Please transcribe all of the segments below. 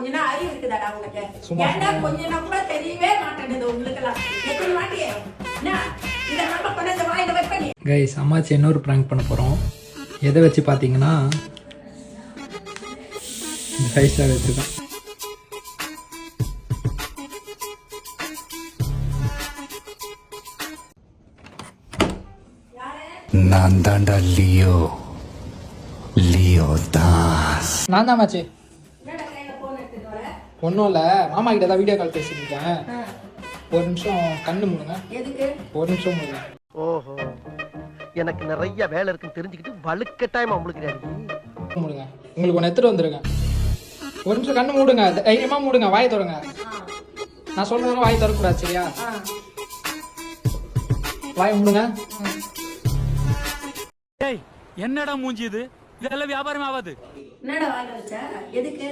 கொஞ்ச நாள் அறிவு இருக்குதாடா உனக்கு? ஏன்டா கொஞ்ச நாள் கூட தெரியவே மாட்டேங்குது உங்களுக்கு எல்லாம். எத்தனை வாட்டி என்ன இதெல்லாம் கொண்டு வந்து வாயில வைப்ப நீ? கைஸ், அம்மாச்சி இன்னொரு ப்ராங்க் பண்ண போகிறோம். எதை வச்சு பார்த்தீங்கன்னா இந்த 5 ஸ்டார் வச்சு தான். நான் தாண்டா லியோ தாஸ். நான் தான் மாச்சி. என்னடா கையில போன் எடுத்துட்டு வர? ஒன்றும் இல்லை, மாமா கிட்ட தான் வீடியோ கால் பேசிட்டு இருக்கேன். ஒரு நிமிஷம் கண்ணு மூடுங்க. எதுக்கு? ஒரு நிமிஷம் மூடுங்க. ஓஹோ, எனக்கு நிறைய வேலை இருக்குன்னு தெரிஞ்சுக்கிட்டு வலுக்கட்டாயமா உங்களுக்கு மூடுங்க. உங்களுக்கு ஒன்று எடுத்துட்டு வந்துருங்க. ஒரு நிமிஷம் கண்ணு மூடுங்க, தைரியமா மூடுங்க, வாய் திறங்க. நான் சொல்றேன், வாய் திறக்கூடாது, சரியா? வாய் மூடுங்க. என்னடா மூஞ்சி இது? இதெல்லாம் வியாபாரம் ஆகாது. என்னடா வாயில வச்ச? எதுக்கு?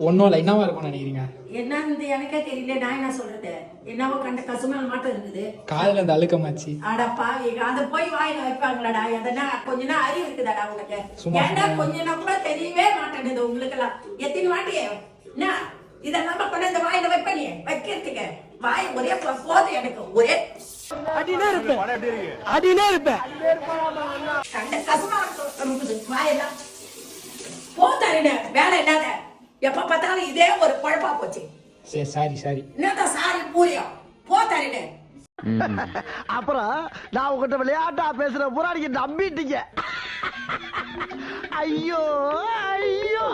ஒன்றும் இல்லை, என்னவா இருக்கும்னு நினைக்கிறீங்க? என்னன்னு எனக்கே தெரியல. நான் என்ன சொல்றது? என்னவோ கண்ட கசுமல் மட்டும் இருக்குது. காதுல இந்த அழுக்கமாச்சு. அட பாவி, அத போய் வாயில வைப்பாங்களாடா? எதனா கொஞ்ச நாள் அறிவு இருக்குதாடா உனக்கு? ஏன்டா கொஞ்ச நாள் கூட தெரியவே மாட்டேங்குது உங்களுக்கு எல்லாம். எத்தனை வாட்டி என்ன இதெல்லாம் கொண்டு வந்து வாயில வைப்ப நீ? வைக்கிறதுக்கு வாய் ஒரே போது எனக்கு. ஒரே அடினே இருப்பேன் கண்ட கசுமல் வாயெல்லாம் போத்தாரிட வேலை இல்லாத எப்ப பார்த்தாலும் இதே ஒரு குழப்பா போச்சு. சரி சாரி. என்னதான் சாரி பூரியம் போத்தாரிட. அப்புறம் நான் உங்ககிட்ட விளையாட்டா பேசுற புறாடிக்கு நம்பிட்டீங்க. ஐயோ ஐயோ.